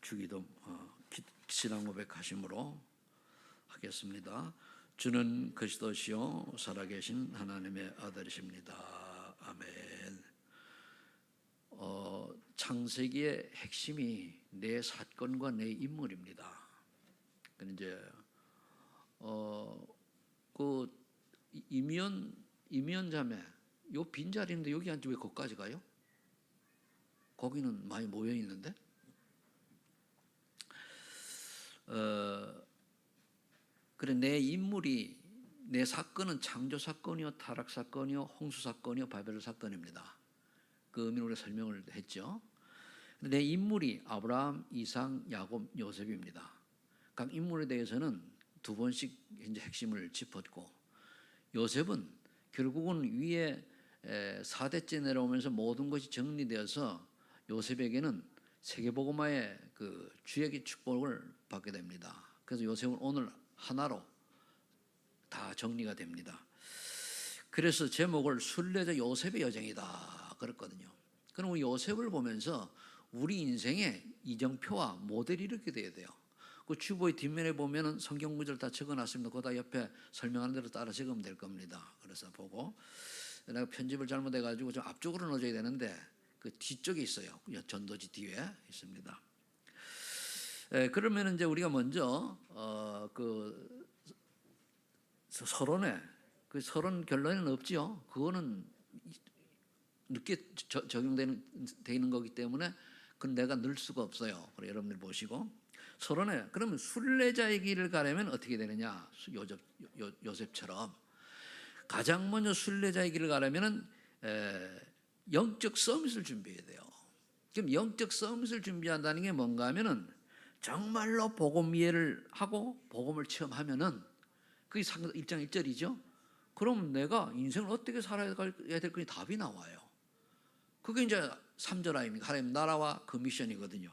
주기도 신앙 고백하심으로 하겠습니다. 주는 그리스도시요 살아계신 하나님의 아들이십니다. 아멘. 창세기의 핵심이 내 사건과 내 인물입니다. 이제 그 이면 자매 요 빈자리인데 여기 앉지 왜 거기까지 가요? 거기는 많이 모여 있는데. 그래 내 인물이 내 사건은 창조 사건이요 타락 사건이요 홍수 사건이요 바벨 사건입니다. 그 의미로 우리가 설명을 했죠. 내 인물이 아브라함, 이삭, 야곱, 요셉입니다. 각 인물에 대해서는 두 번씩 이제 핵심을 짚었고, 요셉은 결국은 위에 4대째 내려오면서 모든 것이 정리되어서 요셉에게는 세계복음화의 그 주역의 축복을 받게 됩니다. 그래서 요셉은 오늘 하나로 다 정리가 됩니다. 그래서 제목을 순례자 요셉의 여정이다 그랬거든요. 그럼 우리 요셉을 보면서 우리 인생의 이정표와 모델이 이렇게 돼야 돼요. 그 주보의 뒷면에 보면은 성경 구절 다 적어놨습니다. 그거 다 옆에 설명하는 대로 따라 적으면 될 겁니다. 그래서 보고 내가 편집을 잘못해가지고 좀 앞쪽으로 넣어줘야 되는데 그 뒤쪽에 있어요. 전도지 뒤에 있습니다. 그러면 이제 우리가 먼저 그 서론에 그 서론 결론에는 없지요. 그거는 늦게 적용되는 거기 때문에 그건 내가 넣을 수가 없어요. 그래 여러분들 보시고 서론에 그러면 순례자의 길을 가려면 어떻게 되느냐? 요셉처럼 가장 먼저 순례자의 길을 가려면은 영적 서밋을 준비해야 돼요. 그럼 영적 서밋을 준비한다는 게 뭔가 하면은 정말로 복음 이해를 하고 복음을 체험하면은 그게 1장 1절이죠. 그럼 내가 인생을 어떻게 살아야 될 건지 답이 나와요. 그게 이제 3절 아닙니까? 하나님 나라와 그 미션이거든요.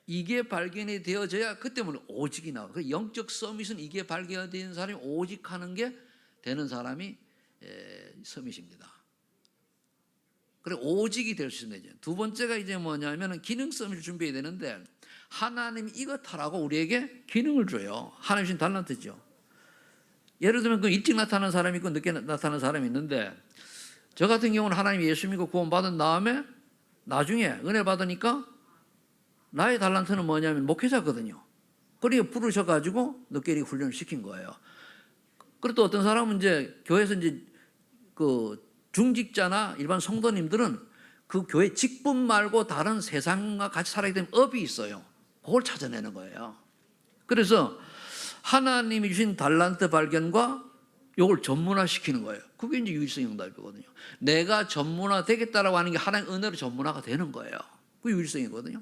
이게 발견이 되어져야 그때부터 오직이 나와요. 그 영적 서밋은 이게 발견된 사람이 오직하는 게 되는 사람이 서밋입니다. 그래 오직이 될 수 있는 거죠. 두 번째가 이제 뭐냐면은 기능 서밋을 준비해야 되는데 하나님이 이것 하라고 우리에게 기능을 줘요. 하나님 주신 달란트죠. 예를 들면 그 일찍 나타나는 사람이 있고 늦게 나타나는 사람이 있는데 저 같은 경우는 하나님 예수 믿고 구원 받은 다음에 나중에 은혜 받으니까 나의 달란트는 뭐냐면 목회자거든요. 그리고 부르셔가지고 늦게 훈련을 시킨 거예요. 그리고 또 어떤 사람은 이제 교회에서 이제 그 중직자나 일반 성도님들은 그 교회 직분 말고 다른 세상과 같이 살아야 되는 업이 있어요. 그걸 찾아내는 거예요. 그래서 하나님이 주신 달란트 발견과 이걸 전문화시키는 거예요. 그게 이제 유일성 응답이거든요. 내가 전문화 되겠다라고 하는 게 하나님의 은혜로 전문화가 되는 거예요. 그게 유일성이거든요.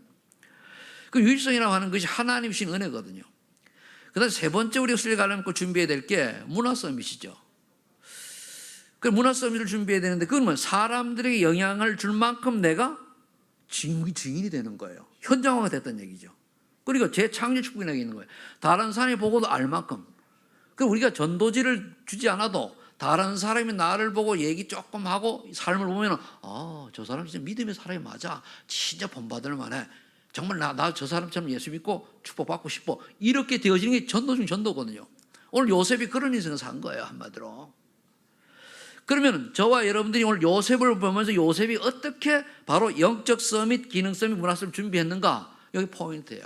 그 유일성이라고 하는 것이 하나님 주신 은혜거든요. 그 다음에 세 번째 우리가 순례가려면 준비해야 될 게 문화 서밋이죠. 그 문화 서밋을 준비해야 되는데 그건 사람들에게 영향을 줄 만큼 내가 증인이 되는 거예요. 현장화가 됐다는 얘기죠. 그리고 재창조 축복이 있는 거예요. 다른 사람이 보고도 알 만큼. 그 우리가 전도지를 주지 않아도 다른 사람이 나를 보고 얘기 조금 하고 삶을 보면 저 사람 진짜 믿음의 사람이 맞아. 진짜 본받을 만해. 정말 나 저 사람처럼 예수 믿고 축복받고 싶어. 이렇게 되어지는 게 전도 중 전도거든요. 오늘 요셉이 그런 인생을 산 거예요. 한마디로. 그러면 저와 여러분들이 오늘 요셉을 보면서 요셉이 어떻게 바로 영적 서밋, 기능 서밋, 문화 서밋 준비했는가? 여기 포인트예요.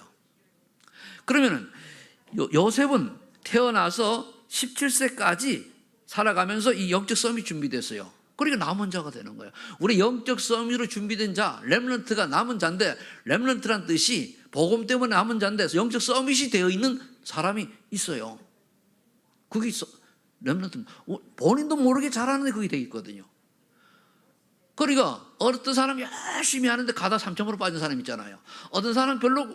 그러면 요셉은 태어나서 17세까지 살아가면서 이 영적 서밋이 준비됐어요. 그러니까 남은 자가 되는 거예요. 우리 영적 서밋으로 준비된 자, 렘넌트가 남은 자인데 렘넌트란 뜻이 복음 때문에 남은 자인데 영적 서밋이 되어 있는 사람이 있어요. 그게 있어. 렘넌트는 본인도 모르게 잘하는데 그게 되어 있거든요. 그러니까 어떤 사람이 열심히 하는데 가다 3점으로 빠진 사람 있잖아요. 어떤 사람 별로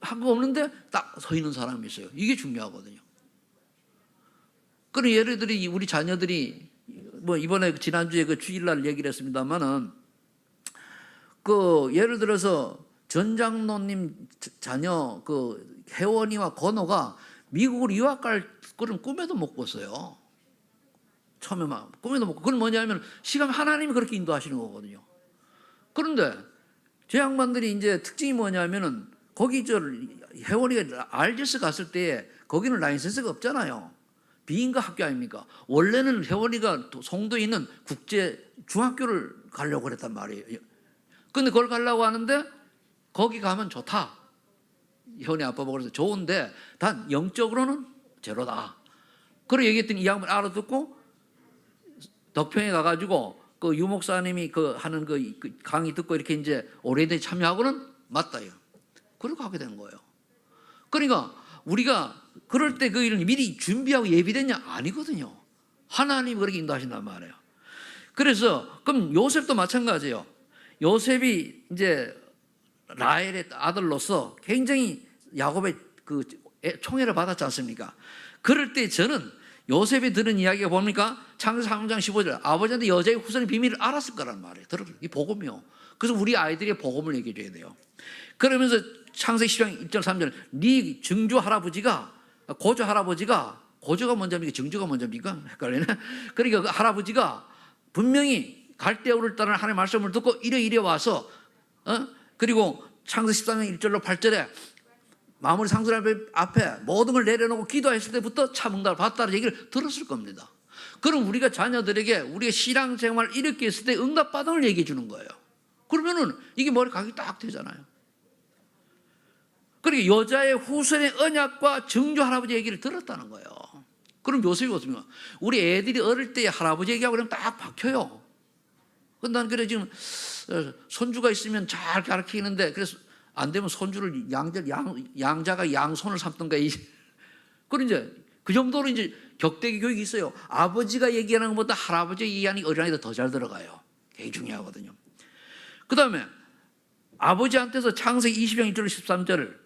한 거 없는데 딱 서 있는 사람이 있어요. 이게 중요하거든요. 그럼 예를 들어 우리 자녀들이 뭐 이번에 지난주에 그 주일날 얘기를 했습니다만은 그 예를 들어서 전장로님 자녀 그 혜원이와 건호가 미국으로 유학 갈 거는 꿈에도 못 꿨어요. 처음에 막 꿈에도 못 꿨고 그건 뭐냐면 시간 하나님이 그렇게 인도하시는 거거든요. 그런데 제 양반들이 이제 특징이 뭐냐면은 거기 혜원이가 RGS 갔을 때 거기는 라이센스가 없잖아요. 비인가 학교 아닙니까? 원래는 혜원이가 송도에 있는 국제 중학교를 가려고 그랬단 말이에요. 근데 그걸 가려고 하는데 거기 가면 좋다. 혜원이 아빠 보고 그래서 좋은데 단 영적으로는 제로다. 그래 얘기했더니 이 양반 알아듣고 덕평에 가가지고 그 유 목사님이 그 하는 그 강의 듣고 이렇게 이제 오래된 참여하고는 맞다요. 그러고 하게 된 거예요. 그러니까 우리가 그럴 때 그 일을 미리 준비하고 예비됐냐? 아니거든요. 하나님이 그렇게 인도하신단 말이에요. 그래서 그럼 요셉도 마찬가지예요. 요셉이 이제 라헬의 아들로서 굉장히 야곱의 그 총애를 받았지 않습니까? 그럴 때 저는 요셉이 들은 이야기가 뭡니까? 창세기 3장 15절 아버지한테 여자의 후손의 비밀을 알았을 거란 말이에요. 이 복음이요. 그래서 우리 아이들에게 복음을 얘기해 줘야 돼요. 그러면서 창세기 10장 1절 3절 네 증조 할아버지가 고조 할아버지가 고조가 먼저입니까? 증조가 먼저입니까? 헷갈리네. 그러니까 그 할아버지가 분명히 갈대우를 따르는 하나님의 말씀을 듣고 이래 와서 그리고 창세기 14장 1절로 8절에 마무리 상수님 앞에 모든 걸 내려놓고 기도했을 때부터 참 응답을 받았다는 얘기를 들었을 겁니다. 그럼 우리가 자녀들에게 우리가 신앙생활 이렇게 했을 때 응답받은 걸 얘기해 주는 거예요. 그러면은 이게 머리 각이 딱 되잖아요. 그러니까 여자의 후손의 언약과 증조 할아버지 얘기를 들었다는 거예요. 그럼 요셉이 어떻습니까? 우리 애들이 어릴 때 할아버지 얘기하고 그러면 딱 박혀요. 난 그래 지금 손주가 있으면 잘 가르치는데 그래서 안 되면 손주를 양자가 양손을 삼든가 그런 이제 그 정도로 이제 격대기 교육이 있어요. 아버지가 얘기하는 것보다 할아버지가 얘기하는 어린아이들 더 잘 들어가요. 되게 중요하거든요. 그 다음에 아버지한테서 창세기 20장 1절 13절을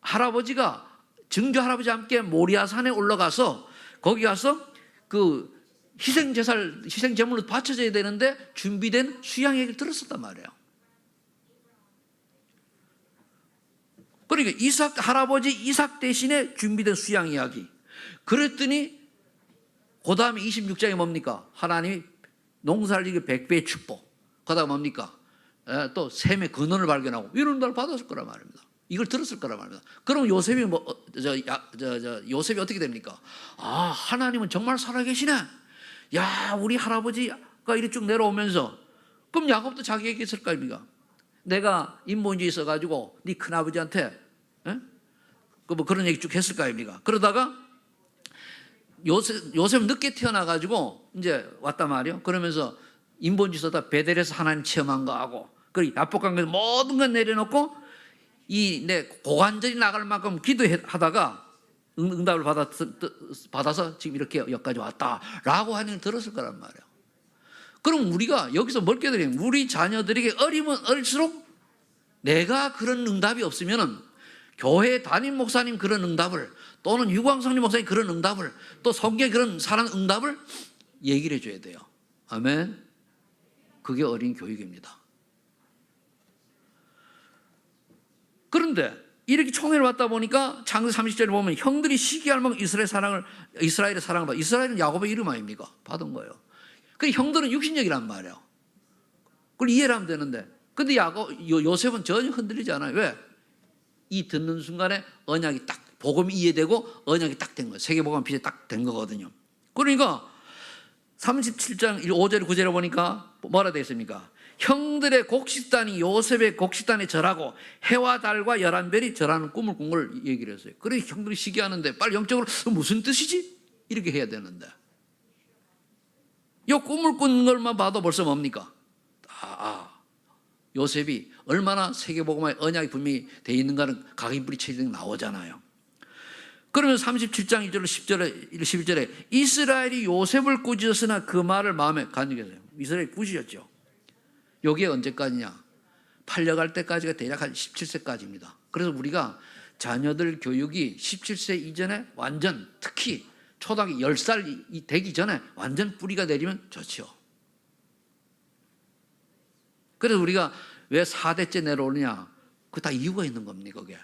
할아버지가 증조 할아버지와 함께 모리아산에 올라가서 거기 가서 그 희생제물로 바쳐져야 되는데 준비된 수양 얘기를 들었었단 말이에요. 그러니까 할아버지 이삭 대신에 준비된 수양 이야기. 그랬더니 그 다음에 26장에 뭡니까? 하나님이 농사를 지기 100배의 축복. 그 다음에 뭡니까? 또 샘의 근원을 발견하고 이런 걸 받았을 거란 말입니다. 이걸 들었을 거란 말입니다. 그럼 요셉이 요셉이 어떻게 됩니까? 아, 하나님은 정말 살아계시네. 야, 우리 할아버지가 이렇게 쭉 내려오면서 그럼 야곱도 자기 얘기했을 거 아닙니까? 내가 인본주의 있어가지고 네 큰아버지한테 뭐 그런 얘기 쭉 했을 거 아닙니까? 그러다가 요셉 늦게 태어나가지고 이제 왔단 말이에요. 그러면서 인본주의 있었다 베델에서 하나님 체험한 거 하고 그리고 야복강에서 모든 걸 내려놓고 이 내 고관절이 나갈 만큼 기도하다가 응답을 받아서 지금 이렇게 여기까지 왔다라고 하는 걸 들었을 거란 말이에요. 그럼 우리가 여기서 뭘 깨달으면 우리 자녀들에게 어리면 어릴수록 내가 그런 응답이 없으면은 교회 담임 목사님 그런 응답을 또는 유광성님 목사님 그런 응답을 또 성경에 그런 사랑 응답을 얘기를 해줘야 돼요. 아멘. 그게 어린 교육입니다. 그런데 이렇게 총회를 받다 보니까 창세기 30절에 보면 형들이 시기할 만큼 이스라엘의 사랑을 받아. 이스라엘은 야곱의 이름 아닙니까? 받은 거예요. 그 형들은 육신적이란 말이에요. 그걸 이해를 하면 되는데 근데 요셉은 전혀 흔들리지 않아요. 왜? 이 듣는 순간에 언약이 딱 복음이 이해되고 언약이 딱 된 거예요. 세계복음 빛이 딱 된 거거든요. 그러니까 37장 5절 9절에 보니까 뭐라 되어 있습니까? 형들의 곡식단이 요셉의 곡식단에 절하고 해와 달과 11별이 절하는 꿈을 꾼 걸 얘기를 했어요. 그래 형들이 시기하는데 빨리 영적으로 무슨 뜻이지? 이렇게 해야 되는데 이 꿈을 꾼 것만 봐도 벌써 뭡니까? 요셉이 얼마나 세계복음의 언약이 분명히 되어 있는가는 각인뿌리 체질이 나오잖아요. 그러면 37장 1절로 10절에 11절에 이스라엘이 요셉을 꾸짖었으나 그 말을 마음에 간직했어요. 이스라엘이 꾸짖었죠. 이게 언제까지냐? 팔려갈 때까지가 대략 한 17세까지입니다. 그래서 우리가 자녀들 교육이 17세 이전에 완전 특히 초등학교 10살 되기 전에 완전 뿌리가 내리면 좋죠. 그래서 우리가 왜 4대째 내려오느냐? 그 다 이유가 있는 겁니다. 그게.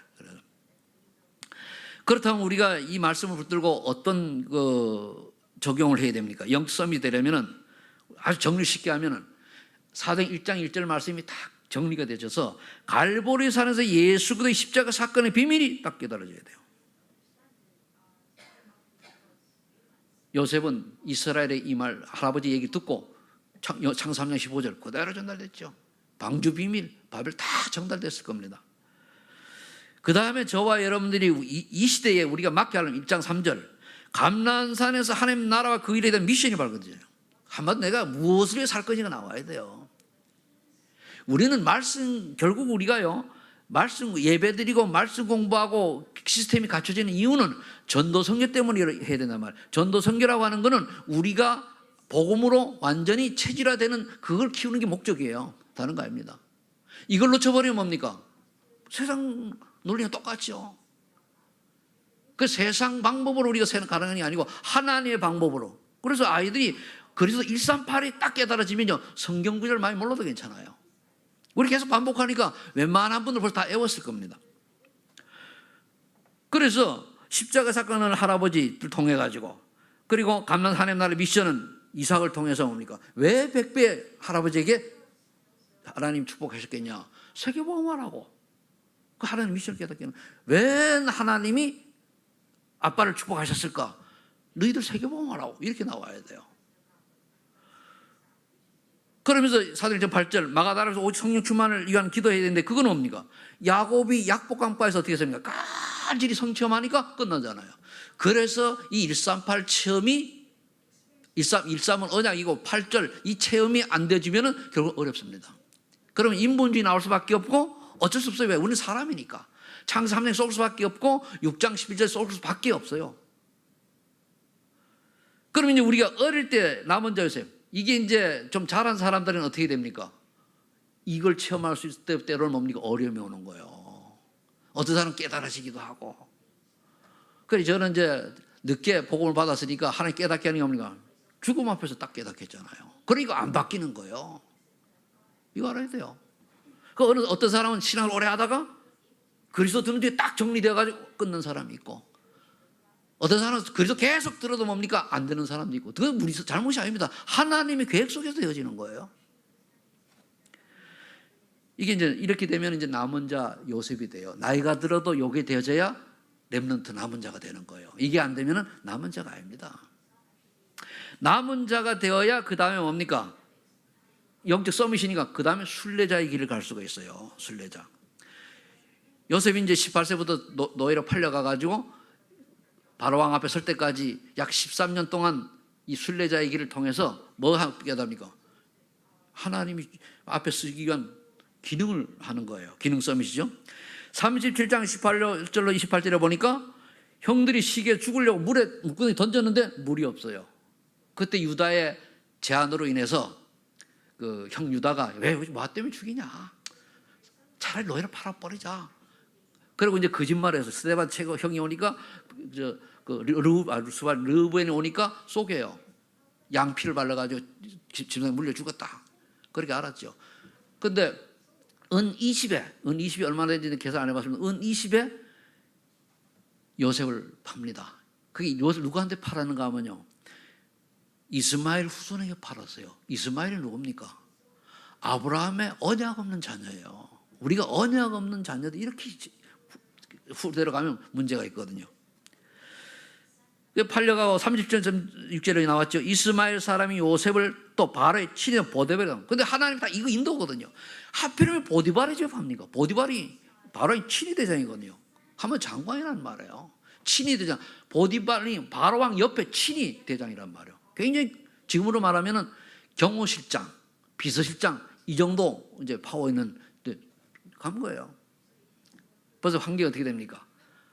그렇다면 우리가 이 말씀을 붙들고 어떤 적용을 해야 됩니까? 영성이 되려면은 아주 정리 쉽게 하면은 사도행 1장 1절 말씀이 딱 정리가 되셔서 갈보리산에서 예수 그리스도의 십자가 사건의 비밀이 딱 깨달아져야 돼요. 요셉은 이스라엘의 이 말 할아버지 얘기 듣고 창세기 3장 15절 그대로 전달됐죠. 방주 비밀 바벨 다 전달됐을 겁니다. 그 다음에 저와 여러분들이 이 시대에 우리가 맡게 하려면 1장 3절 감난산에서 하나님 나라와 그 일에 대한 미션이 밝혀져요. 한마디로 내가 무엇을 위해 살 건지가 나와야 돼요. 우리는 말씀 결국 우리가요 말씀 예배드리고 말씀 공부하고 시스템이 갖춰지는 이유는 전도 선교 때문에 해야 된단 말이에요. 전도 선교라고 하는 거는 우리가 복음으로 완전히 체질화되는 그걸 키우는 게 목적이에요. 다른 거 아닙니다. 이걸 놓쳐버리면 뭡니까? 세상 논리가 똑같죠. 그 세상 방법으로 우리가 가는 게 아니고 하나님의 방법으로. 그래서 아이들이 그래서 138이 딱 깨달아지면요 성경 구절 많이 몰라도 괜찮아요. 우리 계속 반복하니까 웬만한 분들 벌써 다 외웠을 겁니다. 그래서 십자가 사건은 할아버지를 통해 가지고 그리고 감난 하나님 나라의 미션은 이삭을 통해서 뭡니까? 왜 백배 할아버지에게 하나님 축복하셨겠냐? 세계복음화라고. 그 하나님 미션을 깨닫기는 왜 하나님이 아빠를 축복하셨을까? 너희들 세계복음화라고 이렇게 나와야 돼요. 그러면서 사도행전 8절 마가다라에서 오직 성령 충만을 위한 기도해야 되는데 그건 뭡니까? 야곱이 약복강가에서 어떻게 했습니까? 간절히 성체험하니까 끝나잖아요. 그래서 이 138 체험이 1.3은 언약이고 8절 이 체험이 안 되어지면 결국 어렵습니다. 그러면 인본주의 나올 수밖에 없고 어쩔 수 없어요. 왜? 우리는 사람이니까. 창세 3장 쏠 수밖에 없고 6장 11절 쏠 수밖에 없어요. 그러면 이제 우리가 어릴 때 남은 자였어요. 이게 이제 좀 잘한 사람들은 어떻게 됩니까? 이걸 체험할 수 있을 때 때로는 뭡니까? 어려움이 오는 거예요. 어떤 사람은 깨달아지기도 하고. 그래서 저는 이제 늦게 복음을 받았으니까 하나님 깨닫게 하는 게 뭡니까? 죽음 앞에서 딱 깨닫겠잖아요. 그러니까 안 바뀌는 거예요. 이거 알아야 돼요. 그 어떤 사람은 신앙을 오래 하다가 그리스도 듣는 뒤에 딱 정리되어가지고 끊는 사람이 있고 어떤 사람은 그리스도 계속 들어도 뭡니까? 안 되는 사람도 있고 그건 우리 잘못이 아닙니다. 하나님의 계획 속에서 되어지는 거예요. 이게 이제 이렇게 되면 이제 남은 자 요셉이 돼요. 나이가 들어도 요게 되어져야 렘넌트 남은 자가 되는 거예요. 이게 안 되면 남은 자가 아닙니다. 남은 자가 되어야 그 다음에 뭡니까? 영적 서밋이니까 그 다음에 순례자의 길을 갈 수가 있어요. 순례자. 요셉이 이제 18세부터 노예로 팔려가가지고 바로왕 앞에 설 때까지 약 13년 동안 이 순례자의 길을 통해서 뭐 하게 됩니까? 하나님이 앞에 쓰기 위한 기능을 하는 거예요. 기능 서밋이죠. 37장 18절로 28절에 보니까 형들이 시기에 죽으려고 물에 물구덩이 던졌는데 물이 없어요. 그때 유다의 제안으로 인해서 그 형 유다가 왜 뭐 때문에 죽이냐? 차라리 너희를 팔아버리자. 그리고 이제 거짓말해서 스데반 최고 형이 오니까 르브엔이 오니까 속여요. 양피를 발라가지고 짐승에 물려 죽었다. 그렇게 알았죠. 근데 은 20에 얼마나 되는지 계산 안 해봤습니다. 은 20에 요셉을 팝니다. 그게 요셉 누구한테 팔았는가 하면요. 이스마엘 후손에게 팔았어요. 이스마엘이 누굽니까? 아브라함의 언약 없는 자녀예요. 우리가 언약 없는 자녀들 이렇게 후대로 가면 문제가 있거든요. 팔려가고 36절에 나왔죠. 이스마엘 사람이 요셉을 또 바로의 친히 보디발에. 근데 하나님 다 이거 인도거든요. 하필이면 보디발이 제압합니까? 보디발이 바로의 친위 대장이거든요. 하면 장관이란 말이에요. 친위 대장. 보디발이 바로왕 옆에 친위 대장이란 말이에요. 굉장히 지금으로 말하면은 경호실장, 비서실장 이 정도 이제 파워 있는 간 거예요. 벌써 환경이 어떻게 됩니까?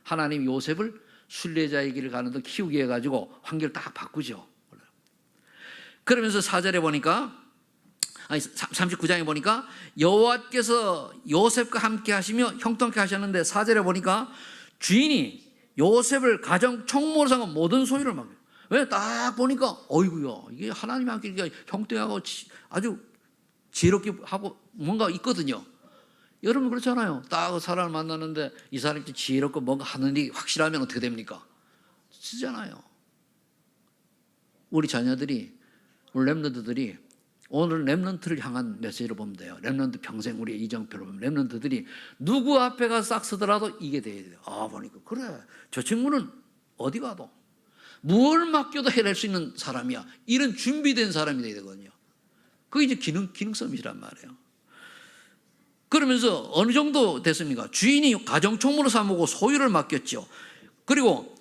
하나님 요셉을 순례자의 길을 가는 데 키우게 해가지고 환경을 딱 바꾸죠. 그러면서 4절에 보니까 39장에 보니까 여호와께서 요셉과 함께 하시며 형통케 하셨는데 4절에 보니까 주인이 요셉을 가정 총무로 삼은 모든 소유를 맡겨요. 왜? 딱 보니까 어이구야 이게 하나님이 함께 형통하고 아주 지혜롭게 하고 뭔가 있거든요. 여러분 그렇잖아요. 딱 사람을 만나는데 이 사람이 지혜롭고 뭔가 하는 일이 확실하면 어떻게 됩니까? 쓰잖아요. 우리 자녀들이 우리 렘넌트들이 오늘 렘넌트를 향한 메시지로 보면 돼요. 렘넌트 평생 우리 이정표로 보면 렘넌트들이 누구 앞에 가서 싹 서더라도 이게 돼야 돼요. 아, 보니까 그래, 저 친구는 어디 가도 뭘 맡겨도 해낼 수 있는 사람이야. 이런 준비된 사람이 돼야 되거든요. 그게 이제 기능성이란 말이에요. 그러면서 어느 정도 됐습니까? 주인이 가정총무로 삼고 소유를 맡겼죠. 그리고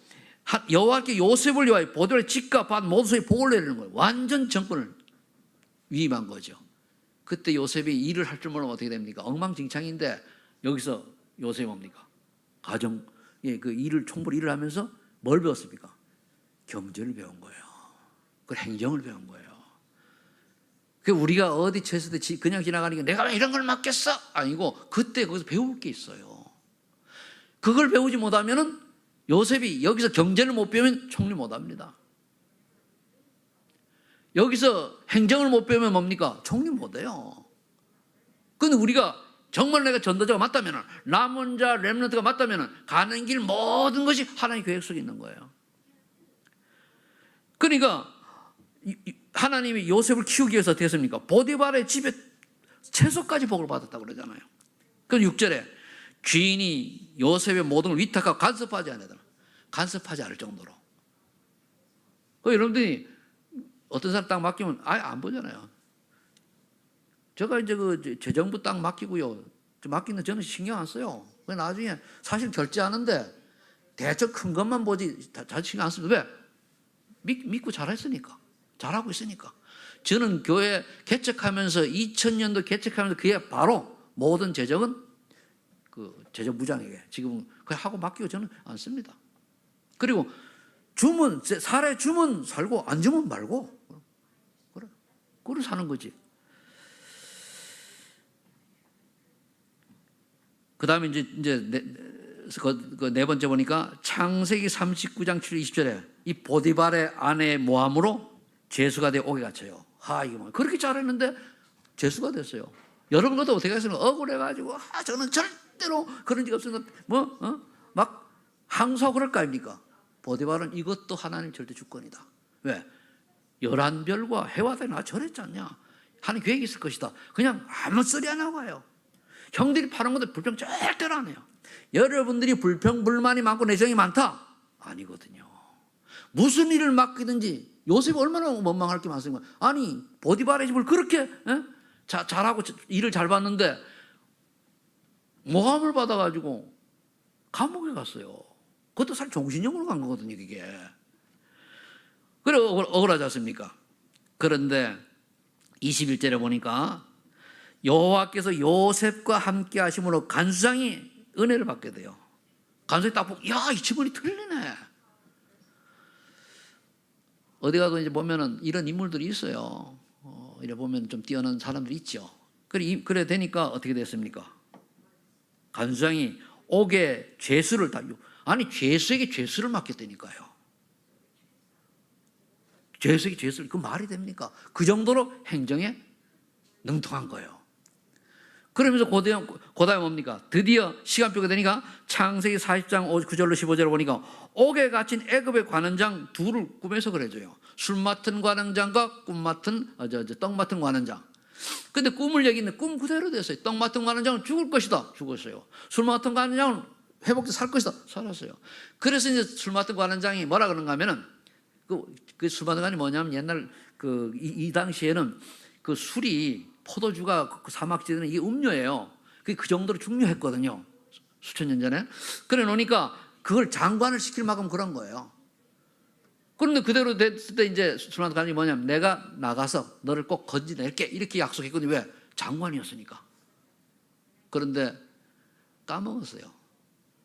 여호와께 요셉을 위하여 보디발의 집과 밭 모든 소유 보호를 내리는 거예요. 완전 정권을 위임한 거죠. 그때 요셉이 일을 할 줄 모르면 어떻게 됩니까? 엉망진창인데 여기서 요셉이 뭡니까? 그 일을 총무로 일을 하면서 뭘 배웠습니까? 경제를 배운 거예요. 그 행정을 배운 거예요. 그 우리가 어디 처했을 때 그냥 지나가니까 내가 왜 이런 걸 맡겼어? 아니고 그때 거기서 배울 게 있어요. 그걸 배우지 못하면은 요셉이 여기서 경제를 못 배우면 총리 못 합니다. 여기서 행정을 못 배우면 뭡니까? 총리 못 해요. 근데 우리가 정말 내가 전도자가 맞다면, 남은 자 렘넌트가 맞다면 가는 길 모든 것이 하나님의 계획 속에 있는 거예요. 그러니까 하나님이 요셉을 키우기 위해서 어떻게 했습니까? 보디발의 집에 채소까지 복을 받았다고 그러잖아요. 그 6절에 주인이 요셉의 모든 걸 위탁하고 간섭하지 않으더라. 간섭하지 않을 정도로. 여러분들이 어떤 사람 땅 맡기면 아예 안 보잖아요. 제가 이제 그 재정부 땅 맡기고요. 맡기는 저는 신경 안 써요. 나중에 사실 결제하는데 대충 큰 것만 보지 잘 신경 안 씁니다. 왜? 믿고 잘했으니까. 잘하고 있으니까. 저는 교회 개척하면서 2000년도 개척하면서 그게 바로 모든 재정은 그 재정부장에게 지금 그냥 하고 맡기고 저는 안 씁니다. 그리고 주면 살에 주면 살고 안 주면 말고 그래 사는 거지. 그 다음에 이제 그 네 번째 보니까 창세기 39장 7절 20절에 이 보디발의 아내의 모함으로 죄수가 되어 옥에 갇혀요. 이거 뭐 그렇게 잘했는데 죄수가 됐어요. 여러분 것도 어떻게 했으면 억울해가지고 저는 절대로 그런 적 없으니까 막 항소하고 그럴 거 아닙니까? 보디발은 이것도 하나님 절대 주권이다. 왜? 11별과 해와 달이 저랬지 않냐? 하는 계획이 있을 것이다. 그냥 아무 소리 안 하고 가요. 형들이 파는 것도 불평 절대로 안 해요. 여러분들이 불평 불만이 많고 내정이 많다? 아니거든요. 무슨 일을 맡기든지 요셉이 얼마나 원망할 게 많습니까? 아니 보디발의 집을 그렇게 잘하고 일을 잘 봤는데 모함을 받아가지고 감옥에 갔어요. 그것도 사실 종신형으로 간 거거든요. 그게. 그래 억울하지 않습니까? 그런데 21절에 보니까 여호와께서 요셉과 함께 하심으로 간수장이 은혜를 받게 돼요. 간수장이 딱 보고 이 직원이 틀리네. 어디 가도 이제 보면은 이런 인물들이 있어요. 이래 보면 좀 뛰어난 사람들이 있죠. 그래 되니까 어떻게 됐습니까? 간수장이 옥에 죄수를 아니 죄수에게 죄수를 맡겼다니까요. 죄수에게 죄수를 그 말이 됩니까? 그 정도로 행정에 능통한 거예요. 그러면서 고다음에 뭡니까? 드디어 시간표가 되니까 창세기 40장 9절로 15절을 보니까 옥에 갇힌 애굽의 관원장 둘을 꿈에서 그려줘요. 술 맡은 관원장과 떡 맡은 관원장. 근데 꿈을 얘기했는데 꿈 그대로 됐어요. 떡 맡은 관원장은 죽을 것이다. 죽었어요. 술 맡은 관원장은 회복돼 살 것이다. 살았어요. 그래서 이제 술 맡은 관원장이 뭐라 그런가 하면은 그 술 맡은 관이 뭐냐면 옛날 이 당시에는 그 술이 포도주가 그 사막지대는 이게 음료예요. 그게 그 정도로 중요했거든요. 수천 년 전에. 그래 놓으니까 그걸 장관을 시킬 만큼 그런 거예요. 그런데 그대로 됐을 때 이제 술마트 관이 뭐냐면 내가 나가서 너를 꼭 건져낼게 이렇게 약속했거든요. 왜? 장관이었으니까. 그런데 까먹었어요.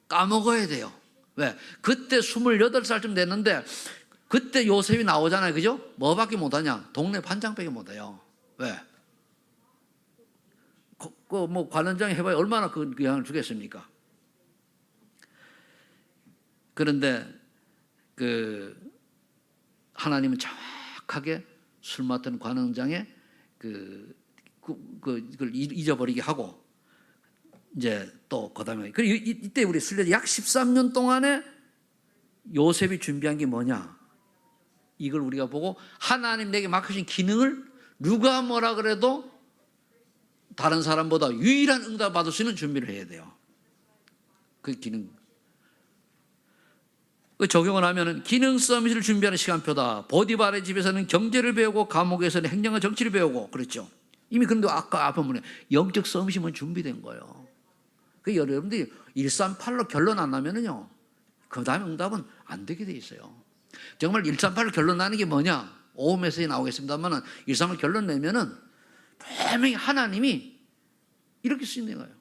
까먹어야 돼요. 왜? 그때 28살쯤 됐는데 그때 요셉이 나오잖아요. 그죠? 뭐밖에 못하냐? 동네 반장밖에 못해요. 왜? 뭐 관원장이 해봐야 얼마나 그 영향을 주겠습니까? 그런데 하나님은 정확하게 술 맡은 관원장의 그걸 잊어버리게 하고 이제 또 그다음에 그리고 이때 우리 순례 약 13년 동안에 요셉이 준비한 게 뭐냐? 이걸 우리가 보고 하나님 내게 맡기신 기능을 누가 뭐라 그래도 다른 사람보다 유일한 응답 받을 수 있는 준비를 해야 돼요. 그 기능. 그 적용을 하면은 기능 서밋을 준비하는 시간표다. 보디발의 집에서는 경제를 배우고 감옥에서는 행정과 정치를 배우고 그랬죠. 이미 그런데 아까 앞에 보면 영적 서밋이면 준비된 거예요. 그 여러분들이 138로 결론 안 나면은요, 그 다음에 응답은 안 되게 돼 있어요. 정말 138로 결론 나는 게 뭐냐? 오후 메시지에 나오겠습니다만은 138 결론 내면은 분명히 하나님이 이렇게 쓰는 거예요.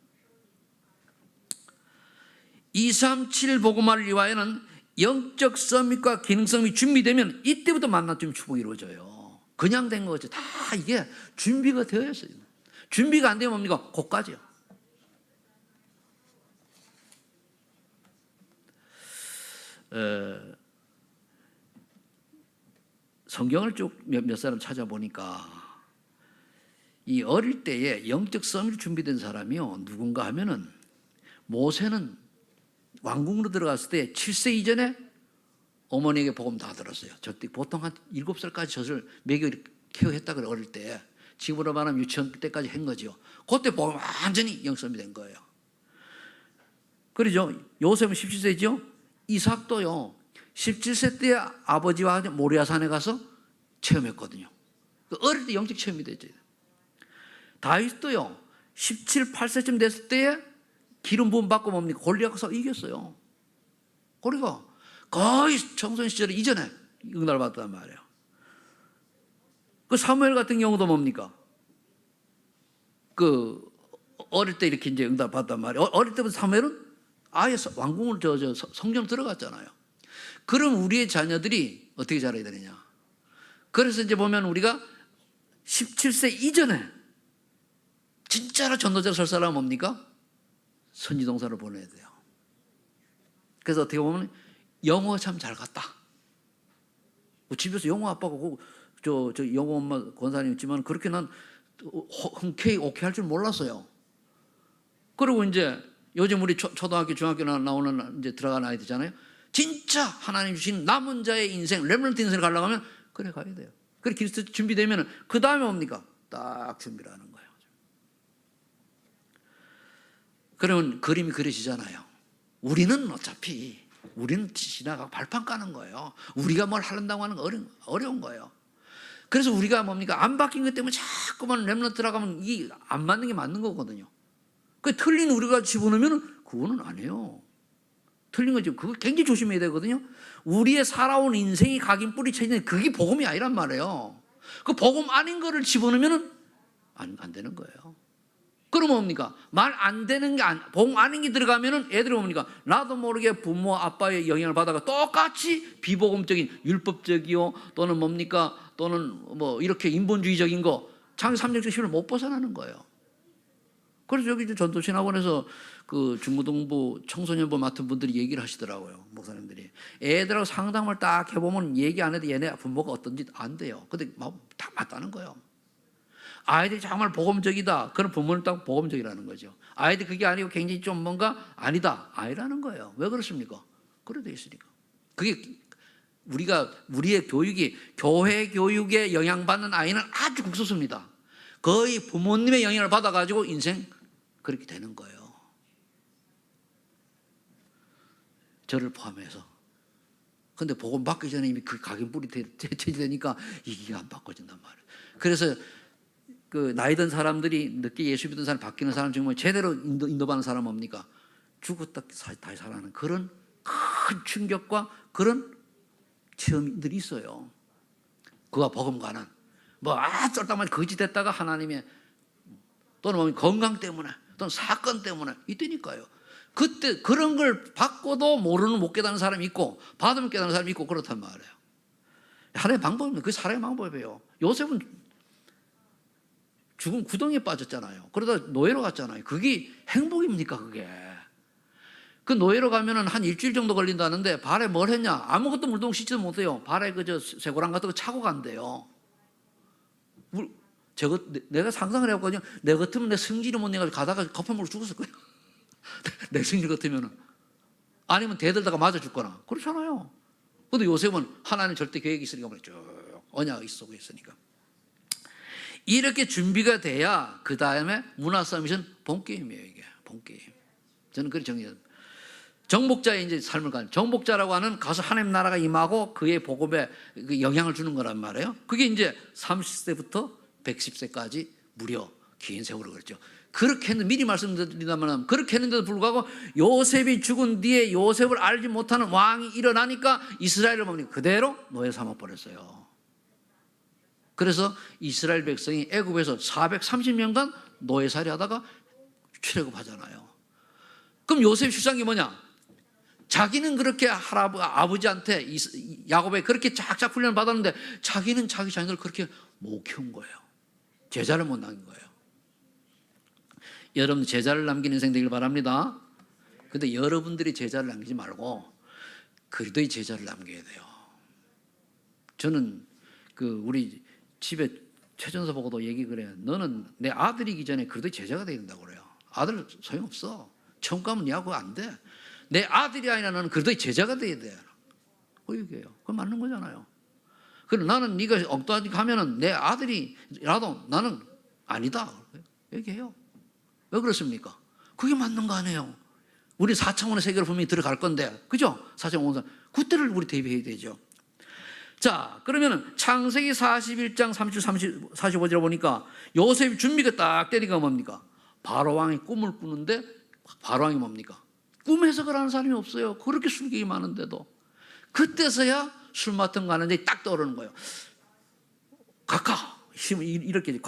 237 복음화를 위하여는 영적 서밋과 기능성이 준비되면 이때부터 만나쯤 축복이 이루어져요. 그냥 된 거죠. 다 이게 준비가 되어 있어요. 준비가 안 되면 뭡니까? 고까지요. 성경을 쭉 몇 사람 찾아보니까 이 어릴 때에 영적 서밋이 준비된 사람이요, 누군가 하면은 모세는 왕궁으로 들어갔을 때 7세 이전에 어머니에게 복음 다 들었어요. 저때 보통 한 7살까지 젖을 먹여 케어했다 그래, 어릴 때. 지금으로 말하면 유치원 때까지 한 거죠. 그때 복음 완전히 영성이 된 거예요. 그러죠. 요셉은 17세죠. 이삭도요 17세 때 아버지와 모리아산에 가서 체험했거든요. 어릴 때 영적 체험이 되죠. 다윗도요 17, 8세쯤 됐을 때에 기름 부음 받고 뭡니까? 골리앗에서 이겼어요. 그러니까 거의 청소년 시절 이전에 응답을 받았단 말이에요. 그 사무엘 같은 경우도 뭡니까? 그 어릴 때 이렇게 이제 응답 받단 말이에요. 어릴 때부터 사무엘은 아예 왕궁을 성전 들어갔잖아요. 그럼 우리의 자녀들이 어떻게 자라야 되느냐? 그래서 이제 보면 우리가 17세 이전에 진짜로 전도자로 설 사람은 뭡니까? 선지동사를 보내야 돼요. 그래서 어떻게 보면 영어 참 잘 갔다. 집에서 영어 아빠가 저 영어 엄마 권사님 있지만 그렇게 난 흔쾌히 오케이 할 줄 몰랐어요. 그리고 이제 요즘 우리 초등학교 중학교 나오는 이제 들어가는 아이들잖아요. 진짜 하나님 주신 남은 자의 인생, 렘넌트 인생을 가려고 하면 그래 가야 돼요. 그래 그리스도 준비되면 그 다음에 뭡니까? 딱 준비를 하는 거예요. 그러면 그림이 그려지잖아요. 우리는 어차피 우리는 지나가고 발판 까는 거예요. 우리가 뭘 하려고 하는 거 어려운 거예요. 그래서 우리가 뭡니까? 안 바뀐 것 때문에 자꾸만 렘넌트라고 하면 이 안 맞는 게 맞는 거거든요. 그 틀린 우리가 집어넣으면 그거는 아니에요. 틀린 거죠. 그거 굉장히 조심해야 되거든요. 우리의 살아온 인생이 각인 뿌리쳐있는 그게 복음이 아니란 말이에요. 그 복음 아닌 거를 집어넣으면 안 되는 거예요. 그러면 뭡니까? 말 안 되는 게 복음 아닌 게 들어가면은 애들이 뭡니까? 나도 모르게 부모 아빠의 영향을 받아가 똑같이 비복음적인 율법적이요 또는 뭡니까? 또는 뭐 이렇게 인본주의적인 거 창세 3정적 신을 못 벗어나는 거예요. 그래서 여기 전도신학원에서 그 중고등부 청소년부 맡은 분들이 얘기를 하시더라고요. 목사님들이 애들하고 상담을 딱 해보면 얘기 안 해도 얘네 부모가 어떤지 안 돼요. 근데 다 맞다는 거예요. 아이들이 정말 복음적이다. 그럼 부모는 딱 복음적이라는 거죠. 아이들이 그게 아니고 굉장히 좀 뭔가 아니다. 아니라는 거예요. 왜 그렇습니까? 그래 돼 있으니까. 그게 우리의 교육이 교회 교육에 영향받는 아이는 아주 국소수입니다. 거의 부모님의 영향을 받아가지고 인생 그렇게 되는 거예요. 저를 포함해서. 근데 복음 받기 전에 이미 그 각인 뿌리 되니까 이게 안 바꿔진단 말이에요. 그래서 그 나이 든 사람들이 늦게 예수 믿는 사람 바뀌는 사람 중에 제대로 인도받는 사람 뭡니까? 죽었다 다시 살아나는 그런 큰 충격과 그런 체험들이 있어요. 그와 복음과는 쫄딱만 거짓됐다가 하나님의 또는 건강 때문에 또는 사건 때문에 이때니까요. 그때 그런 걸 받고도 모르는 못 깨닫는 사람이 있고 받으면 깨닫는 사람이 있고 그렇단 말이에요. 하나의 방법입니다. 그게 사람의 방법이에요. 요셉은 죽은 구덩이에 빠졌잖아요. 그러다 노예로 갔잖아요. 그게 행복입니까 그게? 그 노예로 가면은 한 일주일 정도 걸린다는데 발에 뭘 했냐? 아무것도 물동 씻지도 못해요. 발에 그저 쇠고랑 같은 거 차고 간대요. 내가 상상을 해봤거든요. 내 같으면 내 성질이 못 내가지고 가다가 거품물로 죽었을 거예요. 내 성질 같으면은. 아니면 대들다가 맞아 죽거나. 그렇잖아요. 근데 요셉은 하나님 절대 계획이 있으니까 쭉 언약이 있었으니까. 이렇게 준비가 돼야 그 다음에 문화 서밋은 본게임이에요. 이게 본게임. 저는 그렇게 정리해요. 정복자의 이제 삶을 가는, 정복자라고 하는 가서 하나님 나라가 임하고 그의 복음에 영향을 주는 거란 말이에요. 그게 이제 30세부터 110세까지 무려 긴 세월을 걸죠. 그렇게 했는데, 미리 말씀드린다면 그렇게 했는데도 불구하고 요셉이 죽은 뒤에 요셉을 알지 못하는 왕이 일어나니까 이스라엘을 뭡니까? 그대로 노예 삼아 버렸어요. 그래서 이스라엘 백성이 애굽에서 430년간 노예살이 하다가 출애굽하잖아요. 그럼 요셉 실상이 뭐냐? 자기는 그렇게 아버지한테 야곱에 그렇게 쫙쫙 훈련을 받았는데 자기는 자기 자녀를 그렇게 못 키운 거예요. 제자를 못 남긴 거예요. 여러분 제자를 남기는 인생 되길 바랍니다. 근데 여러분들이 제자를 남기지 말고 그리스도의 제자를 남겨야 돼요. 저는 우리 집에 최전서 보고도 얘기 그래요. 너는 내 아들이기 전에 그리스도의 제자가 돼야 된다고 그래요. 아들 소용없어. 천국 가면 니하고 그거 안 돼. 내 아들이 아니라 너는 그리스도의 제자가 돼야 돼. 그 얘기예요. 그건 맞는 거잖아요. 그럼 나는 네가 엉뚱하게 가면은 내 아들이라도 나는 아니다. 얘기해요. 왜 그렇습니까? 그게 맞는 거 아니에요. 우리 4차원의 세계로 분명히 들어갈 건데, 그죠? 4차원 그때를 우리 대비해야 되죠. 자, 그러면은 창세기 41장 45절에 보니까 요셉이 준비가 딱 되니까 뭡니까? 바로왕이 꿈을 꾸는데 바로왕이 뭡니까? 꿈 해석을 하는 사람이 없어요. 그렇게 술객이 많은데도. 그때서야 술 맡은 거 하는 자이 딱 떠오르는 거예요. 이렇게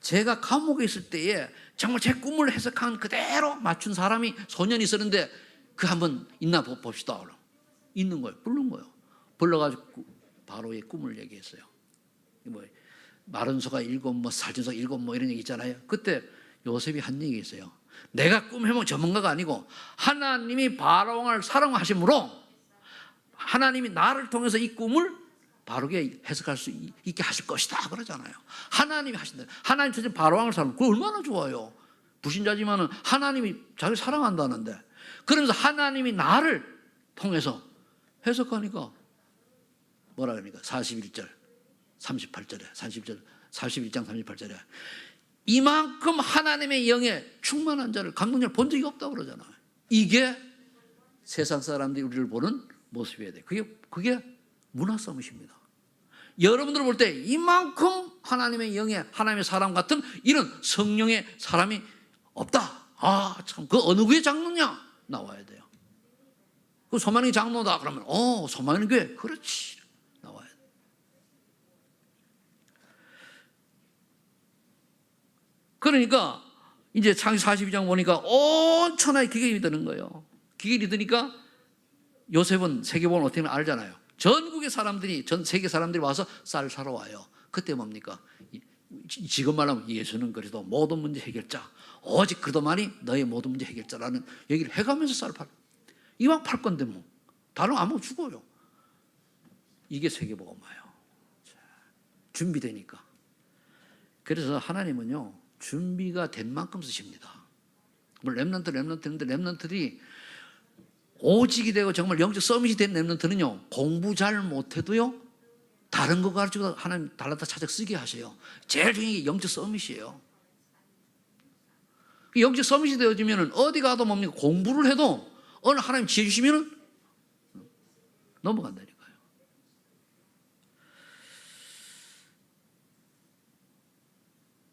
제가 감옥에 있을 때에 정말 제 꿈을 해석한 그대로 맞춘 사람이 소년이 있었는데 그 한번 있나 봅시다. 있는 거예요. 부른 거예요. 불러가지고 바로의 꿈을 얘기했어요. 마른 소가 7, 살찐 소가 7 이런 얘기 있잖아요. 그때 요셉이 한 얘기 있어요. 내가 꿈 해몽 전문가가 아니고 하나님이 바로왕을 사랑하심으로 하나님이 나를 통해서 이 꿈을 바르게 해석할 수 있게 하실 것이다 그러잖아요. 하나님이 하신다. 하나님 전체 바로왕을 사랑, 그거 얼마나 좋아요. 불신자지만은 하나님이 자기를 사랑한다는데, 그러면서 하나님이 나를 통해서 해석하니까 뭐라 그러니까 41절 38절에 41장 38절에 이만큼 하나님의 영에 충만한 자를 감동자를 본 적이 없다고 그러잖아요. 이게 세상 사람들이 우리를 보는 모습이어야 돼요. 그게 문화 서밋입니다. 여러분들 볼 때 이만큼 하나님의 영에 하나님의 사람 같은 이런 성령의 사람이 없다. 참, 그 어느 교회 장로냐? 나와야 돼요. 그 소만이 장로다 그러면 소만이 교회 그렇지 나와야 돼. 그러니까 이제 창세기 42장 보니까 온 천하에 기계이 드는 거예요. 기계이 드니까 요셉은 세계복음을 어떻게 하면 알잖아요. 전국의 사람들이, 전 세계 사람들이 와서 쌀 사러 와요. 그때 뭡니까? 지금 말하면 예수는 그래도 모든 문제 해결자, 오직 그도만이 너의 모든 문제 해결자라는 얘기를 해가면서 쌀을 팔. 이왕 팔 건데 뭐 다른 안 먹고 죽어요. 이게 세계복음이에요. 준비되니까. 그래서 하나님은요 준비가 된 만큼 쓰십니다. 물론 렘넌트인데 렘넌트들이 오직이 되고 정말 영적 서밋이 된 렘넌트는요 공부 잘 못해도요 다른 거 가르치고 하나님 달라다 찾아 쓰게 하세요. 제일 중요한 게 영적 서밋이에요. 영적 서밋이 되어지면 어디 가도 뭡니까? 공부를 해도 어느 하나님 지혜 주시면 넘어간다니까요.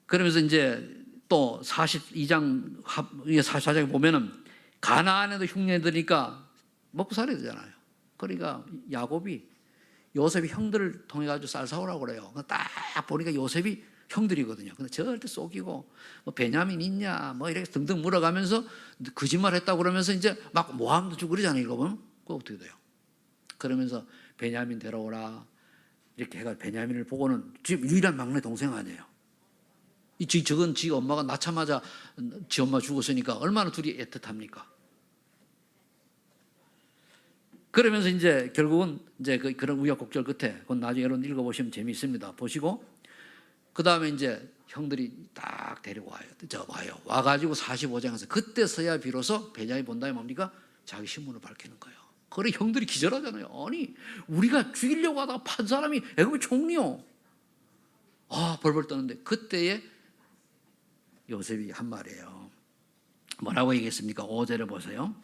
그러면서 이제 또 42장 44장에 보면은 가나안에도 흉내들이니까 먹고 살아야 되잖아요. 그러니까 야곱이 요셉이 형들을 통해 가지고 쌀 사오라고 그래요. 딱 보니까 요셉이 형들이거든요. 근데 절대 속이고 뭐 베냐민 있냐 뭐 이렇게 등등 물어가면서 거짓말했다고 그러면서 이제 막 모함도 주고 그러잖아요. 읽어보면 그거 어떻게 돼요? 그러면서 베냐민 데려오라 이렇게 해가 베냐민을 보고는 지금 유일한 막내 동생 아니에요. 저건 지 엄마가 낳자마자 지 엄마 죽었으니까 얼마나 둘이 애틋합니까? 그러면서 이제 결국은 이제 그런 우여곡절 끝에 그건 나중에 여러분 읽어보시면 재미있습니다. 보시고 그 다음에 이제 형들이 딱 데리고 와요. 와가지고 45장에서 그때서야 비로소 베냐민 본 다음에 뭡니까? 자기 신분을 밝히는 거예요. 그래 형들이 기절하잖아요. 아니 우리가 죽이려고 하다가 판 사람이 애굽의 총리요. 벌벌 떠는데 그때에 요셉이 한 말이에요. 뭐라고 얘기했습니까? 5절을 보세요.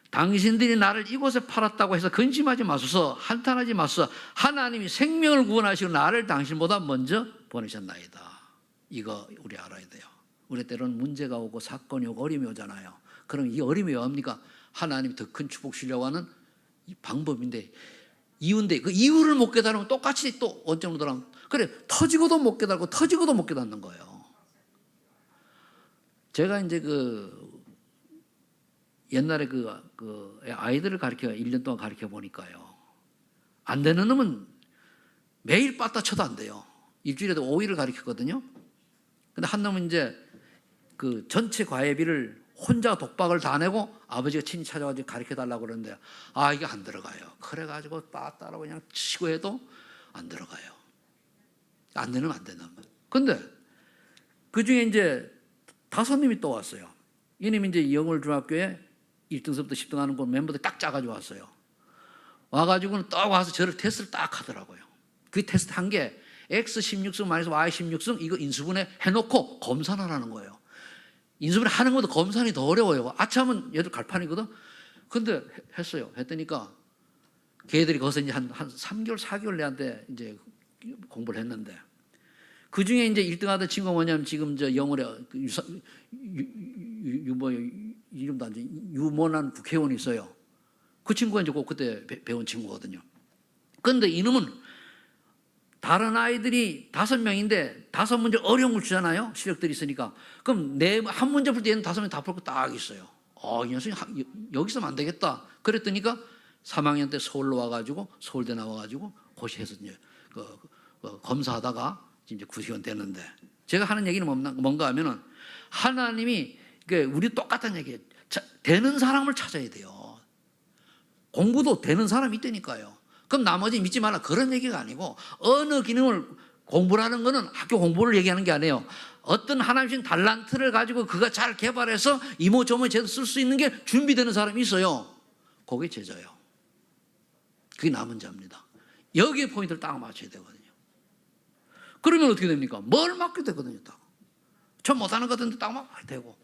당신들이 나를 이곳에 팔았다고 해서 근심하지 마소서, 한탄하지 마소서. 하나님이 생명을 구원하시고 나를 당신보다 먼저 보내셨나이다. 이거 우리 알아야 돼요. 우리 때로는 문제가 오고 사건이 오고 어려움이 오잖아요. 그럼 이 어려움이 뭡니까? 하나님이 더 큰 축복 주려고 하는 이 방법인데, 이유인데 그 이유를 못 깨달으면 똑같이 또 원점으로 돌아가면, 그래, 터지고도 못 깨달고 터지고도 못 깨닫는 거예요. 제가 이제 옛날에 아이들을 1년 동안 가르쳐 보니까요. 안 되는 놈은 매일 빠따 쳐도 안 돼요. 일주일에도 5일을 가르쳤거든요. 근데 한 놈은 이제 그 전체 과외비를 혼자 독박을 다 내고 아버지가 친히 찾아가지고 가르쳐 달라고 그러는데, 이게 안 들어가요. 그래가지고 빠따라고 그냥 치고 해도 안 들어가요. 안 되는 안 되는. 근데 그 중에 이제 5님이 또 왔어요. 이님이 이제 영월중학교에 1등서부터 10등 하는 거 멤버들 딱 짜가지고 왔어요. 와가지고는 딱 와서 저를 테스트를 딱 하더라고요. 그 테스트 한 게 X16승 마이너스 Y16승 이거 인수분해 해놓고 검사를 하는 거예요. 인수분해 하는 것도 검사는 더 어려워요. 아차하면 얘들 갈판이거든. 근데 했어요. 했더니까 걔들이 거기서 이제 한 3개월, 4개월 내한테 이제 공부를 했는데, 그 중에 이제 1등 하던 친구가 뭐냐면 지금 저 영월에 이름도 안 돼. 유모난 국회의원이 있어요. 그 친구가 이제 그때 배운 친구거든요. 그런데 이놈은 다른 아이들이 5명인데 5문제 어려운 걸 주잖아요. 실력들이 있으니까. 그럼 한 문제 풀 때 얘는 5명 다 풀고 딱 있어요. 이 녀석이 여기서는 안 되겠다. 그랬더니까 3학년 때 서울로 와가지고 서울대 나와가지고 고시해서 이제 검사하다가 이제 국회의원 되는데, 제가 하는 얘기는 뭔가 하면은 하나님이 우리 똑같은 얘기예요. 되는 사람을 찾아야 돼요. 공부도 되는 사람이 있다니까요. 그럼 나머지 믿지 말라 그런 얘기가 아니고, 어느 기능을 공부라는 거는 학교 공부를 얘기하는 게 아니에요. 어떤 하나님 주신 달란트를 가지고 그가 잘 개발해서 이모저모 제대로 쓸 수 있는 게 준비되는 사람이 있어요. 그게 제자예요. 그게 남은 자입니다. 여기에 포인트를 딱 맞춰야 되거든요. 그러면 어떻게 됩니까? 뭘 맡게 되거든요. 딱. 저 못하는 것 같은데 딱 맡게 되고,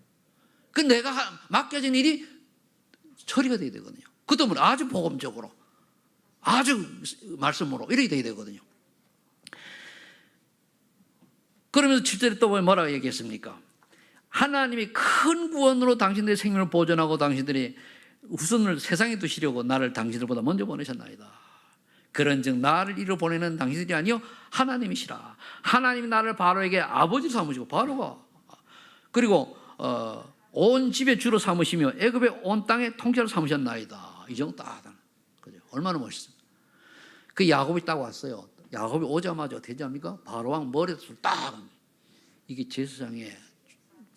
그 내가 맡겨진 일이 처리가 돼야 되거든요. 그것도 아주 복음적으로, 아주 말씀으로 이렇게 돼야 되거든요. 그러면서 7절에 또 뭐라고 얘기했습니까? 하나님이 큰 구원으로 당신들의 생명을 보존하고 당신들이 후손을 세상에 두시려고 나를 당신들보다 먼저 보내셨나이다. 그런즉 나를 이리로 보내는 당신들이 아니요 하나님이시라. 하나님이 나를 바로에게 아버지 삼으시고, 바로가 그리고 온 집의 주로 삼으시며 애굽의 온 땅의 통치자로 삼으셨나이다. 이 정도 딱 하다. 그죠? 얼마나 멋있어요. 그 야곱이 딱 왔어요. 야곱이 오자마자 어떻게 합니까? 바로왕 머리에 딱, 이게 제사장의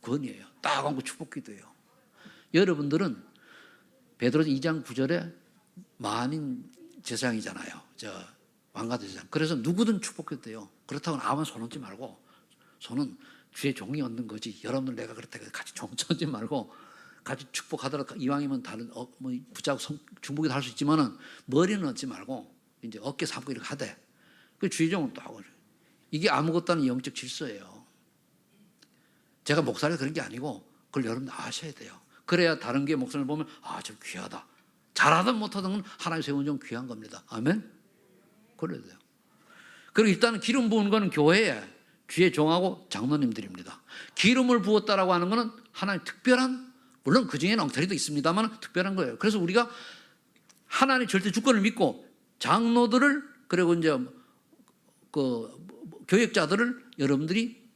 권위예요. 딱 얹고 축복기도예요. 여러분들은 베드로서 2장 9절에 만인 제사장이잖아요. 왕가 제사장. 그래서 누구든 축복해도 돼요. 그렇다고 아무나 손 얹지 말고, 손은 주의 종이 얹는 거지. 여러분들 내가 그렇다고 같이 종 얹지 말고, 같이 축복하더라도 이왕이면 다른 붙잡고 중복이도 할 수 있지만은 머리는 얹지 말고 이제 어깨 삼고 이렇게 하되, 그 주의 종은 또 하고. 이게 아무것도 아닌 영적 질서예요. 제가 목사를 그런 게 아니고 그걸 여러분 아셔야 돼요. 그래야 다른 게 목사를 보면 저 귀하다. 잘하든 못하든 건 하나님 세운 종 귀한 겁니다. 아멘? 그래야 돼요. 그리고 일단은 기름 부은 거는 교회에 주의 종하고 장로님들입니다. 기름을 부었다라고 하는 거는 하나님 특별한, 물론 그 중에는 엉터리도 있습니다만 특별한 거예요. 그래서 우리가 하나님 절대 주권을 믿고 장로들을, 그리고 이제 교역자들을 여러분들이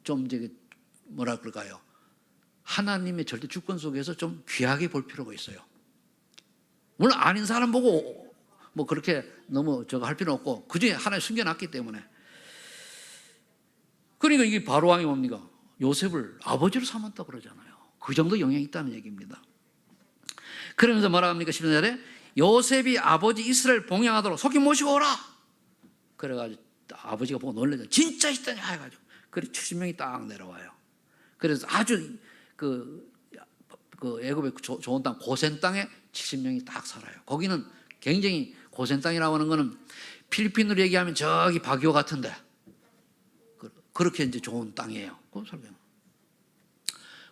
좀 이제 뭐라 그럴까요? 하나님의 절대 주권 속에서 좀 귀하게 볼 필요가 있어요. 물론 아닌 사람 보고 그렇게 너무 할 필요는 없고, 그 중에 하나님 숨겨놨기 때문에. 그러니까 이게 바로왕이 뭡니까? 요셉을 아버지로 삼았다 그러잖아요. 그 정도 영향이 있다는 얘기입니다. 그러면서 뭐라 합니까? 10절에 요셉이 아버지 이스라엘 봉양하도록 속히 모시고 오라. 그래가지고 아버지가 보고 놀래죠. 진짜 있다냐 해가지고. 그래 70명이 딱 내려와요. 그래서 아주 애굽의 좋은 땅 고센 땅에 70명이 딱 살아요. 거기는 굉장히 고센 땅이라고 하는 거는 필리핀으로 얘기하면 저기 바기오 같은데, 그렇게 이제 좋은 땅이에요.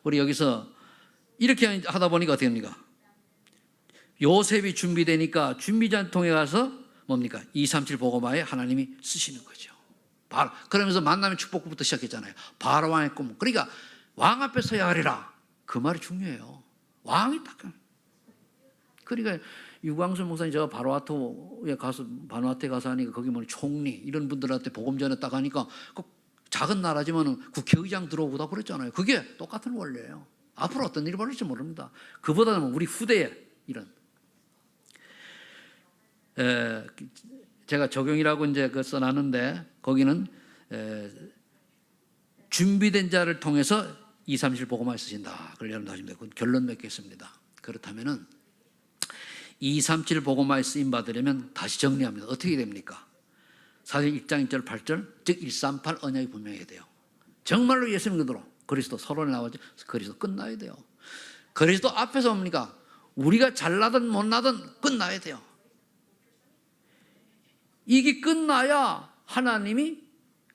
우리 여기서 이렇게 하다 보니까 어떻게 됩니까? 요셉이 준비되니까 준비자 통해 가서 뭡니까? 237 보고마에 하나님이 쓰시는 거죠. 바로 그러면서 만남의 축복부터 시작했잖아요. 바로 왕의 꿈. 그러니까 왕 앞에 서야 하리라. 그 말이 중요해요. 왕이 딱. 그러니까 유광수 목사님 제가 바누아투에 가서 하니까 거기 뭐 총리 이런 분들한테 복음 전했다 하니까 그 작은 나라지만 국회의장 들어오다 그랬잖아요. 그게 똑같은 원리예요. 앞으로 어떤 일이 벌어질지 모릅니다. 그보다는 우리 후대에 이런 제가 적용이라고 이제 그 써놨는데 거기는 준비된 자를 통해서 237 보고만 쓰신다. 그걸 여러분 하시면 되고 결론 맺겠습니다. 그렇다면은 237 보고만 쓰임 받으려면 다시 정리합니다. 어떻게 됩니까? 사실 1장 1절 8절 즉 138 언약이 분명해야 돼요. 정말로 예수님 그대로 그리스도 서론에 나오죠. 그리스도 끝나야 돼요. 그리스도 앞에서 뭡니까? 우리가 잘나든 못나든 끝나야 돼요. 이게 끝나야 하나님이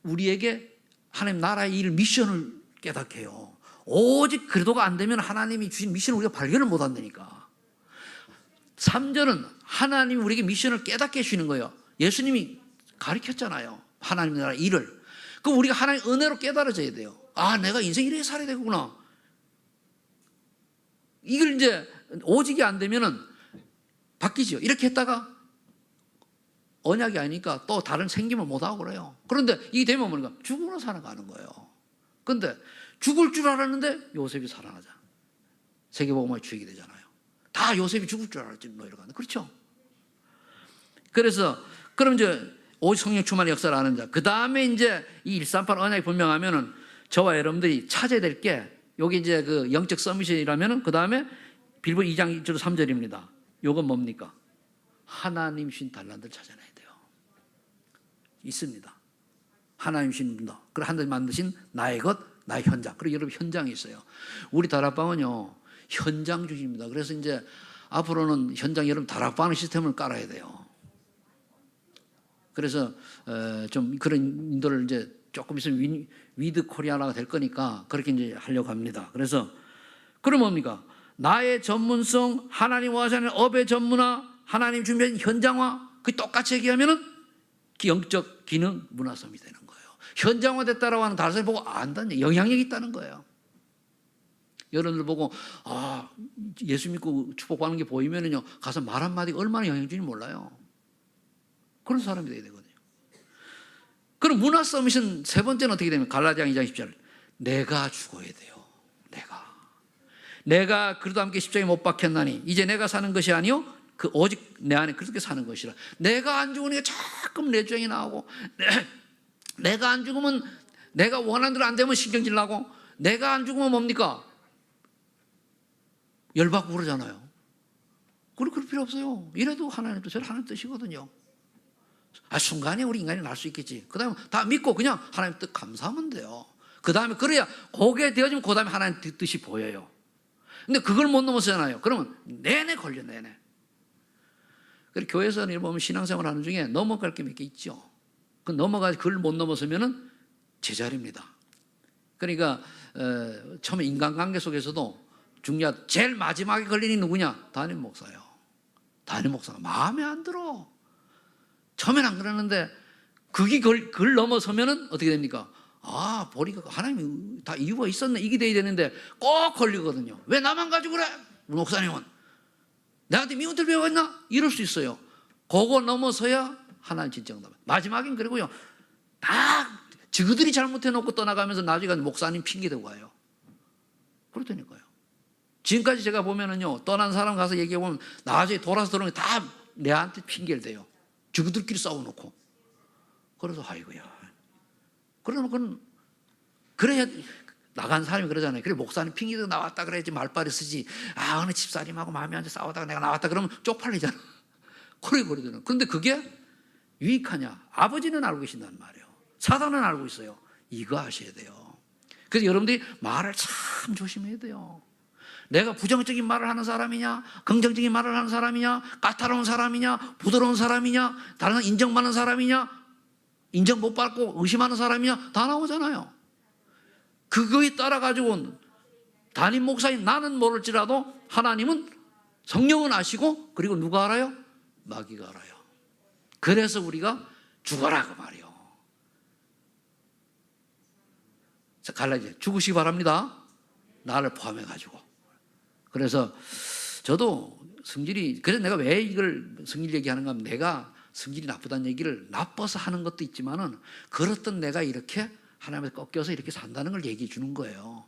우리에게 하나님 나라의 일 미션을 깨닫게 해요. 오직 그리도가 안 되면 하나님이 주신 미션을 우리가 발견을 못 한다니까. 3절은 하나님이 우리에게 미션을 깨닫게 해주시는 거예요. 예수님이 가르쳤잖아요. 하나님 나라 일을. 그럼 우리가 하나님 은혜로 깨달아져야 돼요. 아, 내가 인생 이렇게 살아야 되구나. 이걸 이제 오직이 안 되면은 바뀌죠. 이렇게 했다가 언약이 아니니까 또 다른 생김을 못하고 그래요. 그런데 이게 되면 뭔가 죽으러 살아가는 거예요. 그런데 죽을 줄 알았는데 요셉이 살아나자. 세계복음화의 주역이 되잖아요. 다 요셉이 죽을 줄 알았지, 뭐 이러고. 그렇죠? 그래서, 그럼 이제 오직 성령 충만의 역사를 아는 자. 그 다음에 이제 이 138 언약이 분명하면은 저와 여러분들이 찾아야 될 게, 여기 이제 그 영적 서밋이라면은 그 다음에 빌보 2장 1절 3절입니다. 요건 뭡니까? 하나님 신 달란트를 찾아내야 돼요. 있습니다. 하나님 신 분다. 그리고 하나님 만드신 나의 것, 나의 현장. 그리고 여러분 현장이 있어요. 우리 다락방은요, 현장 중심입니다. 그래서 이제 앞으로는 현장 여러분 다락방 시스템을 깔아야 돼요. 그래서 좀 그런 인도를 이제 조금 있으면 위드 코리아나가 될 거니까 그렇게 이제 하려고 합니다. 그래서 그럼 뭡니까? 나의 전문성, 하나님 원하시는 업의 전문화, 하나님 준비한 현장화, 그 똑같이 얘기하면은 영적 기능 문화섬이 되는 거예요. 현장화 됐다라고 하는 다른 사람이 보고 안다는 영향력이 있다는 거예요. 여러분들 보고 아, 예수 믿고 축복받는 게 보이면은요 가서 말 한마디가 얼마나 영향 주는지 몰라요. 그런 사람이 되어야 되거든요. 그럼 문화 서밋은 세 번째는 어떻게 되면 갈라디아 2장 10절 내가 죽어야 돼요. 내가 그리스도와 함께 십자가에 못 박혔나니 이제 내가 사는 것이 아니요 그 오직 내 안에 그렇게 사는 것이라. 내가 안 죽으니까 자꾸 내 주장이 나오고 내가 안 죽으면 내가 원하는 대로 안 되면 신경질 나고 내가 안 죽으면 뭡니까? 열받고 그러잖아요. 그럴 필요 없어요. 이래도 하나님도 저를 하는 뜻이거든요. 순간에 우리 인간이 날 수 있겠지. 그 다음에 다 믿고 그냥 하나님 뜻 감사하면 돼요. 그 다음에 그래야 그게 되어지면 그 다음에 하나님 뜻이 보여요. 근데 그걸 못 넘어서잖아요. 그러면 내내 걸려, 내내. 그래서 교회에서는 보면 신앙생활 하는 중에 넘어갈 게 몇 개 있죠. 그 넘어가서 그걸 못 넘어서면은 제자리입니다. 그러니까 처음에 인간관계 속에서도 중요한 제일 마지막에 걸리는 누구냐? 담임 목사예요. 담임 목사가 마음에 안 들어. 처음엔 안 그러는데 그걸 넘어서면은 어떻게 됩니까? 아, 보니까 하나님이 다 이유가 있었네. 이게 돼야 되는데 꼭 걸리거든요. 왜 나만 가지고 그래? 목사님은 나한테 미운들 배웠나? 이럴 수 있어요. 그거 넘어서야 하나님 진정답. 마지막엔 그리고요. 다 저그들이 잘못해놓고 떠나가면서 나중에 목사님 핑계대고 가요. 그렇다니까요. 지금까지 제가 보면은요, 떠난 사람 가서 얘기해보면 나중에 돌아서 들어오는 게 다 내한테 핑계를 대요. 저그들끼리 싸워놓고. 그래서 아이고야. 그러면 그래야 나간 사람이 그러잖아요. 그래 목사님 핑계도 나왔다 그래야지 말빨이 쓰지. 아, 어느 집사님하고 마음에 안 싸우다가 내가 나왔다 그러면 쪽팔리잖아. 그러거든요. 그런데 그게 유익하냐? 아버지는 알고 계신단 말이에요. 사단은 알고 있어요. 이거 아셔야 돼요. 그래서 여러분들이 말을 참 조심해야 돼요. 내가 부정적인 말을 하는 사람이냐, 긍정적인 말을 하는 사람이냐, 까다로운 사람이냐, 부드러운 사람이냐, 다른 인정받는 사람이냐, 인정 못 받고 의심하는 사람이야 다 나오잖아요. 그거에 따라 가지고 담임 목사인 나는 모를지라도 하나님은, 성령은 아시고, 그리고 누가 알아요? 마귀가 알아요. 그래서 우리가 죽어라 그 말이요. 자, 갈라지 죽으시기 바랍니다. 나를 포함해 가지고. 그래서 저도 성질이, 그래서 내가 왜 이걸 성질 얘기하는가 하면, 내가 성질이 나쁘다는 얘기를 나빠서 하는 것도 있지만은, 그렇던 내가 이렇게 하나님한테 꺾여서 이렇게 산다는 걸 얘기해 주는 거예요.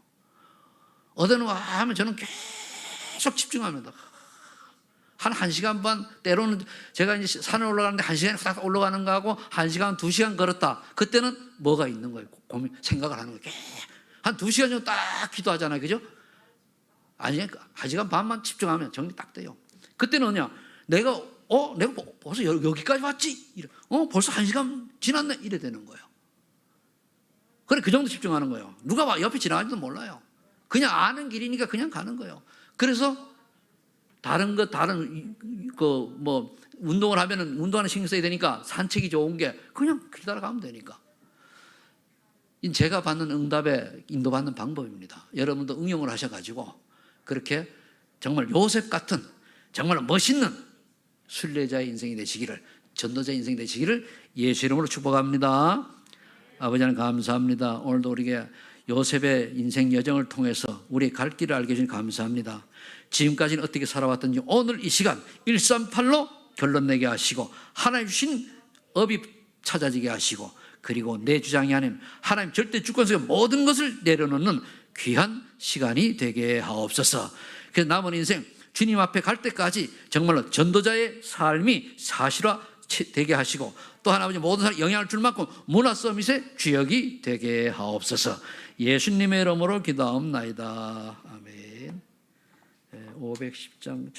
어느 하면 저는 계속 집중합니다. 한 1시간 반, 때로는 제가 이제 산에 올라가는데 1시간에 딱 올라가는 거하고 1시간, 2시간 걸었다. 그때는 뭐가 있는 거예요. 고민, 생각을 하는 거예요. 한 2시간 정도 딱 기도하잖아요. 그죠? 아니, 1시간 반만 집중하면 정리 딱 돼요. 그때는 뭐냐? 내가 벌써 여기까지 왔지? 벌써 1시간 지났네? 이래 되는 거예요. 그래, 그 정도 집중하는 거예요. 누가 옆에 지나가지도 몰라요. 그냥 아는 길이니까 그냥 가는 거예요. 그래서 운동을 하면은, 운동하는 신경 써야 되니까 산책이 좋은 게 그냥 기다려가면 되니까. 제가 받는 응답에 인도받는 방법입니다. 여러분도 응용을 하셔가지고 그렇게 정말 요셉 같은 정말 멋있는 순례자의 인생이 되시기를, 전도자의 인생이 되시기를 예수 이름으로 축복합니다. 아버지 하나님 감사합니다. 오늘도 우리에게 요셉의 인생 여정을 통해서 우리의 갈 길을 알게 해주니 감사합니다. 지금까지는 어떻게 살아왔던지 오늘 이 시간 138로 결론 내게 하시고, 하나님 주신 업이 찾아지게 하시고, 그리고 내 주장이 아닌 하나님 절대 주권 속에 모든 것을 내려놓는 귀한 시간이 되게 하옵소서. 그래서 남은 인생 주님 앞에 갈 때까지 정말로 전도자의 삶이 사실화 되게 하시고, 또 하나 아버지 모든 사람 영향을 줄 만큼 문화 서밋의 주역이 되게 하옵소서. 예수님의 이름으로 기도하옵나이다. 아멘. 510장